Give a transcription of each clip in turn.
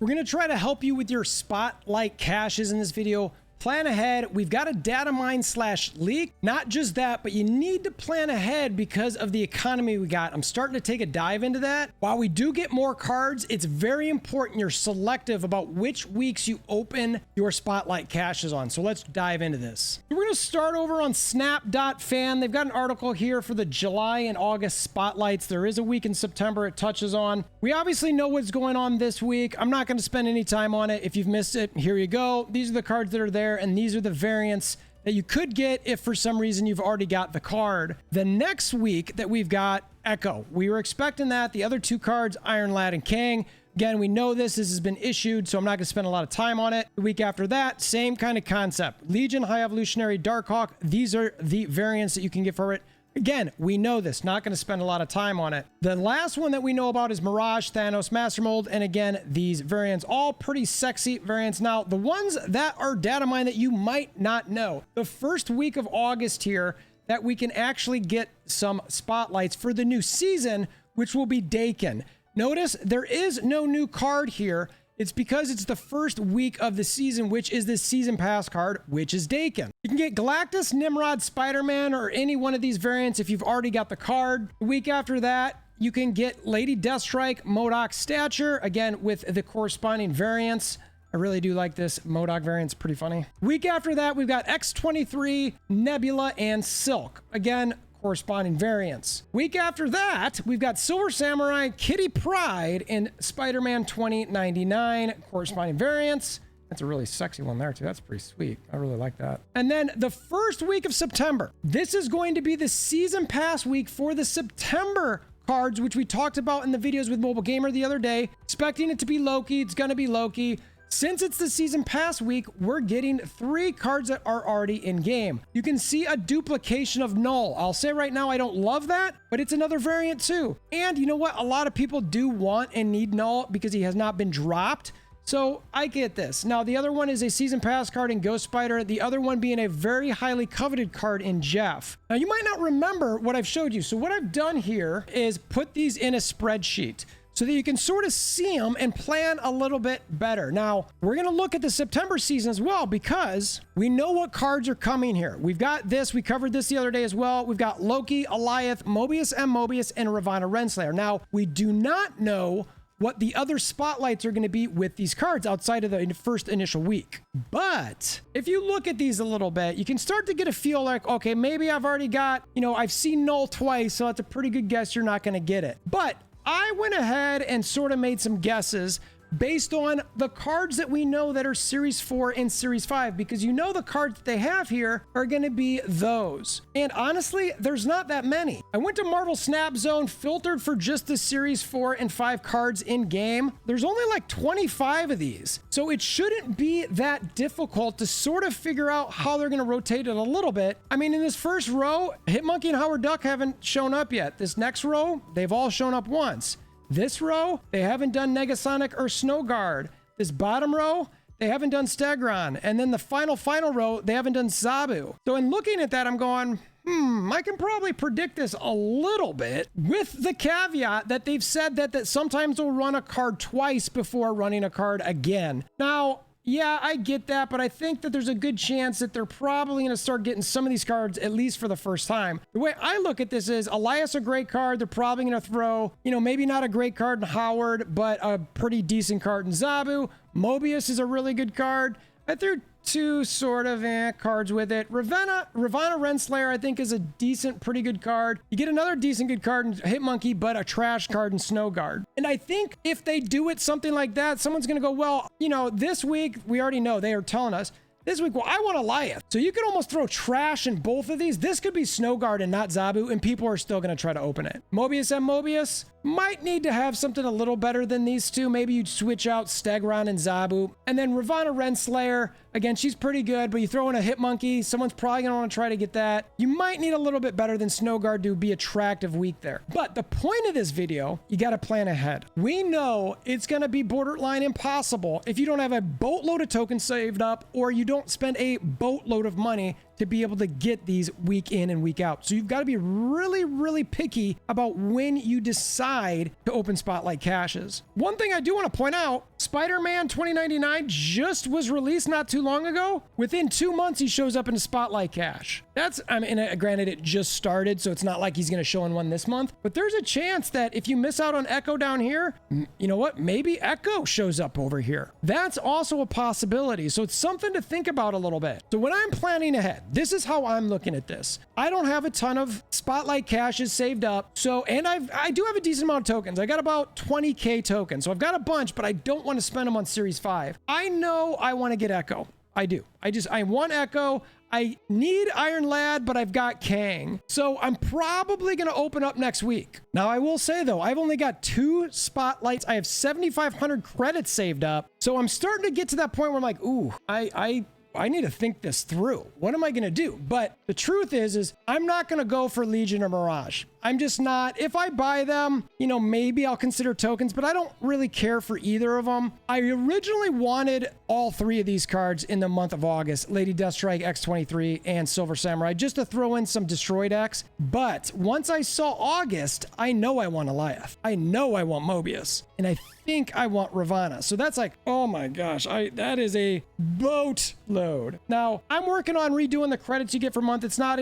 We're going to try to help you with your spotlight caches in this video. Plan ahead. We've got a data mine / leak. Not just that, but you need to plan ahead because of the economy we got. I'm starting to take a dive into that. While we do get more cards, it's very important you're selective about which weeks you open your spotlight caches on. So let's dive into this. We're going to start over on snap.fan. They've got an article here for the July and August spotlights. There is a week in September it touches on. We obviously know what's going on this week. I'm not going to spend any time on it. If you've missed it, here you go. These are the cards that are there, and these are the variants that you could get if for some reason you've already got the card. The next week that we've got Echo. We were expecting that. The other two cards, Iron Lad and Kang. Again, we know this has been issued, so I'm not going to spend a lot of time on it. The week after that, same kind of concept. Legion, High Evolutionary, Darkhawk. These are the variants that you can get for it. Again, we know this, not going to spend a lot of time on it. The last one that we know about is Mirage, Thanos, Master Mold, and again, these variants, all pretty sexy variants. Now, the ones that are data mine that you might not know, the first week of August here, that we can actually get some spotlights for the new season, which will be Dakin. Notice there is no new card here. It's because it's the first week of the season, which is the season pass card, which is Dakin. You can get Galactus, Nimrod, Spider-Man, or any one of these variants if you've already got the card. The week after that, you can get Lady Deathstrike, MODOK, Stature, again, with the corresponding variants. I really do like this MODOK variant. It's pretty funny. Week after that, we've got X-23, Nebula, and Silk. Again, corresponding variants. Week after that, we've got Silver Samurai, Kitty Pryde, and Spider-Man 2099, corresponding variants. That's a really sexy one there too. That's pretty sweet. I really like that. And then the first week of September, this is going to be the season pass week for the September cards, which we talked about in the videos with Mobile Gamer the other day. Expecting it to be Loki. It's going to be Loki. Since it's the season pass week, we're getting 3 cards that are already in game. You can see a duplication of Null. I'll say right now, I don't love that, but it's another variant too. And you know what? A lot of people do want and need Null because he has not been dropped. So I get this. Now, the other one is a season pass card in Ghost Spider. The other one being a very highly coveted card in Jeff. Now, you might not remember what I've showed you. So what I've done here is put these in a spreadsheet, so that you can sort of see them and plan a little bit better. Now, we're going to look at the September season as well because we know what cards are coming here. We've got this. We covered this the other day as well. We've got Loki, Alioth, Mobius M. Mobius, and Ravonna Renslayer. Now, we do not know what the other spotlights are going to be with these cards outside of the first initial week. But if you look at these a little bit, you can start to get a feel like, okay, maybe I've already got, I've seen Null twice, so that's a pretty good guess you're not going to get it. But I went ahead and sort of made some guesses based on the cards that we know that are Series 4 and Series 5, because the cards that they have here are going to be those. And honestly, there's not that many. I went to Marvel Snap Zone, filtered for just the Series 4 and 5 cards in game. There's only like 25 of these. So it shouldn't be that difficult to sort of figure out how they're going to rotate it a little bit. I mean, in this first row, Hitmonkey and Howard Duck haven't shown up yet. This next row, they've all shown up once. This row, they haven't done Negasonic or Snow Guard. This bottom row, they haven't done Stegron. And then the final row, they haven't done Zabu. So in looking at that, I'm going, I can probably predict this a little bit, with the caveat that they've said that sometimes they'll run a card twice before running a card again. Now, yeah, I get that, but I think that there's a good chance that they're probably going to start getting some of these cards, at least for the first time. The way I look at this is Elias a great card. They're probably going to throw, maybe not a great card in Howard, but a pretty decent card in Zabu. Mobius is a really good card. I threw 2 sort of cards with it. Ravonna Renslayer, I think, is a decent, pretty good card. You get another decent good card in Hitmonkey, but a trash card in Snow Guard. And I think if they do it something like that, someone's going to go, well, this week, we already know they are telling us, this week, well, I want Alioth. So you could almost throw trash in both of these. This could be Snow Guard and not Zabu, and people are still going to try to open it. Mobius M. Mobius might need to have something a little better than these two. Maybe you'd switch out Stegron and Zabu. And then Ravonna Renslayer, again, she's pretty good, but you throw in a Hitmonkey, someone's probably going to want to try to get that. You might need a little bit better than Snow Guard to be attractive week there. But the point of this video, you got to plan ahead. We know it's going to be borderline impossible if you don't have a boatload of tokens saved up or you don't spend a boatload of money to to be able to get these week in and week out. So you've got to be really, really picky about when you decide to open Spotlight caches. One thing I do want to point out, Spider-Man 2099 just was released not too long ago. Within 2 months, he shows up in a Spotlight cache. That's, I mean, granted, it just started, so it's not like he's going to show in one this month, but there's a chance that if you miss out on Echo down here, you know what? Maybe Echo shows up over here. That's also a possibility. So it's something to think about a little bit. So when I'm planning ahead, this is how I'm looking at this. I don't have a ton of Spotlight caches saved up. So, and I do have a decent amount of tokens. I got about 20K tokens. So I've got a bunch, but I don't want to spend them on Series 5. I know I want to get Echo. I do. I want Echo. I need Iron Lad, but I've got Kang. So I'm probably going to open up next week. Now, I will say, though, I've only got 2 Spotlights. I have 7,500 credits saved up. So I'm starting to get to that point where I'm like, ooh, I need to think this through. What am I going to do? But the truth is I'm not going to go for Legion or Mirage. I'm just not. If I buy them, you know, maybe I'll consider tokens, but I don't really care for either of them. I originally wanted all 3 of these cards in the month of August, Lady Deathstrike, X23, and Silver Samurai, just to throw in some Destroyed X. But once I saw August, I know I want Eliath. I know I want Mobius. And I think I want Ravana. So that's like, oh my gosh, that is a boatload. Now, I'm working on redoing the credits you get for month. It's not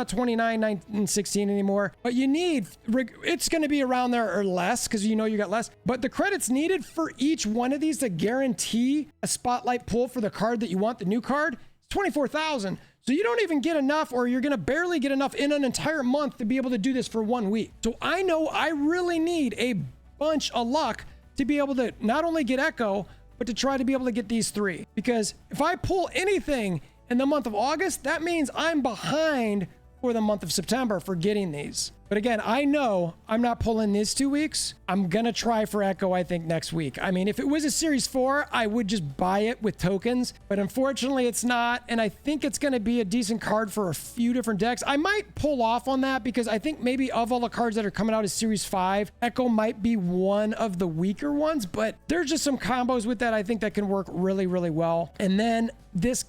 29, 19, 16 anymore. But you need, it's going to be around there or less because you know you got less. But the credits needed for each one of these to guarantee a Spotlight pull for the card that you want, the new card, it's 24,000. So you don't even get enough, or you're going to barely get enough in an entire month to be able to do this for 1 week. So I know I really need a bunch of luck to be able to not only get Echo, but to try to be able to get these 3. Because if I pull anything in the month of August, that means I'm behind for the month of September for getting these. But again, I know I'm not pulling these 2 weeks. I'm going to try for Echo, I think, next week. I mean, if it was a Series 4, I would just buy it with tokens. But unfortunately, it's not. And I think it's going to be a decent card for a few different decks. I might pull off on that because I think maybe of all the cards that are coming out as Series 5, Echo might be one of the weaker ones. But there's just some combos with that I think that can work really, really well. And then this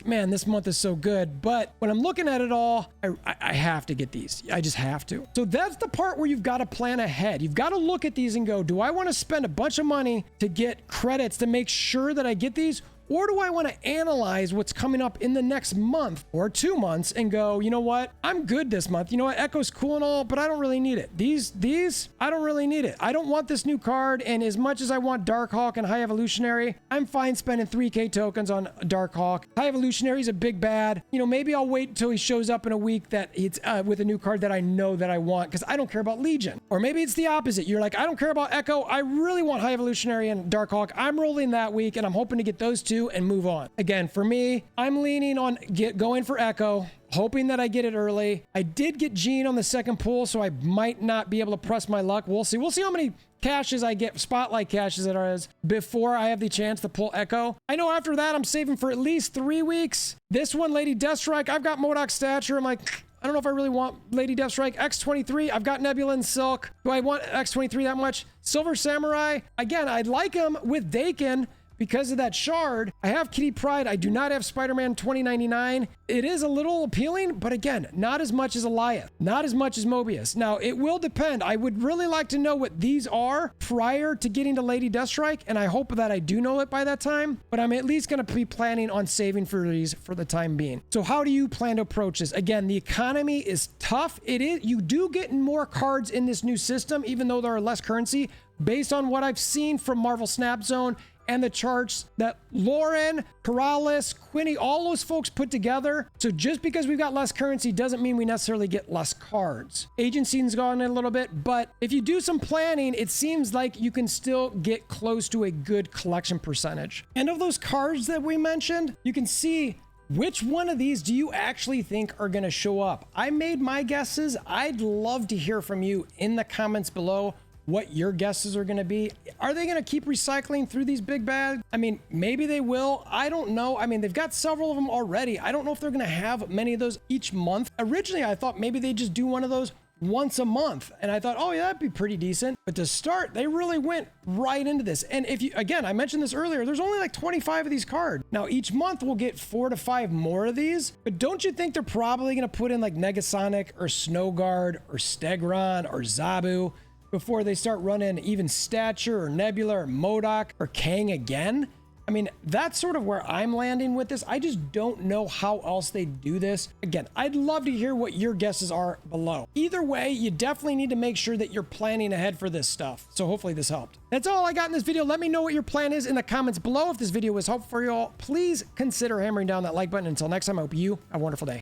month is so good. But when I'm looking at it all, I have to get these. I just have to. So that's the part where you've got to plan ahead. You've got to look at these and go, do I want to spend a bunch of money to get credits to make sure that I get these? Or do I want to analyze what's coming up in the next month or 2 months and go, you know what? I'm good this month. You know what? Echo's cool and all, but I don't really need it. These, I don't really need it. I don't want this new card. And as much as I want Darkhawk and High Evolutionary, I'm fine spending 3K tokens on Darkhawk. High Evolutionary is a big bad. You know, maybe I'll wait until he shows up in a week that it's with a new card that I know that I want because I don't care about Legion. Or maybe it's the opposite. You're like, I don't care about Echo. I really want High Evolutionary and Darkhawk. I'm rolling that week and I'm hoping to get those 2 and move on. Again, for me, I'm leaning on going for Echo, hoping that I get it early. I did get Gene on the second pull, so I might not be able to press my luck. We'll see. We'll see how many caches I get, Spotlight caches that are before I have the chance to pull Echo. I know after that, I'm saving for at least 3 weeks. This one, Lady Deathstrike, I've got MODOK Stature. I'm like, I don't know if I really want Lady Deathstrike. X23, I've got Nebula and Silk. Do I want X23 that much? Silver Samurai, again, I'd like him with Dakin because of that shard. I have Kitty Pryde. I do not have Spider-Man 2099. It is a little appealing, but again, not as much as Eliath, not as much as Mobius. Now, it will depend. I would really like to know what these are prior to getting to Lady Deathstrike, and I hope that I do know it by that time, but I'm at least going to be planning on saving for these for the time being. So how do you plan to approach this? Again, the economy is tough. It is. You do get more cards in this new system, even though there are less currency, based on what I've seen from Marvel Snap Zone and the charts that Lauren, Corrales, Quinny, all those folks put together. So just because we've got less currency doesn't mean we necessarily get less cards. Agency's gone in a little bit, but if you do some planning, it seems like you can still get close to a good collection percentage. And of those cards that we mentioned, you can see which one of these do you actually think are going to show up? I made my guesses. I'd love to hear from you in the comments below what your guesses are going to be. Are they going to keep recycling through these big bags? I mean, maybe they will. I don't know. I mean, they've got several of them already. I don't know if they're going to have many of those each month. Originally, I thought maybe they just do one of those once a month. And I thought, oh yeah, that'd be pretty decent. But to start, they really went right into this. And if you, again, I mentioned this earlier, there's only like 25 of these cards. Now each month we'll get 4 to 5 more of these, but don't you think they're probably going to put in like Negasonic or Snowguard or Stegron or Zabu before they start running even Stature or Nebula or MODOK or Kang again? I mean, that's sort of where I'm landing with this. I just don't know how else they do this. Again, I'd love to hear what your guesses are below. Either way, you definitely need to make sure that you're planning ahead for this stuff. So hopefully this helped. That's all I got in this video. Let me know what your plan is in the comments below. If this video was helpful for you all, please consider hammering down that like button. Until next time, I hope you have a wonderful day.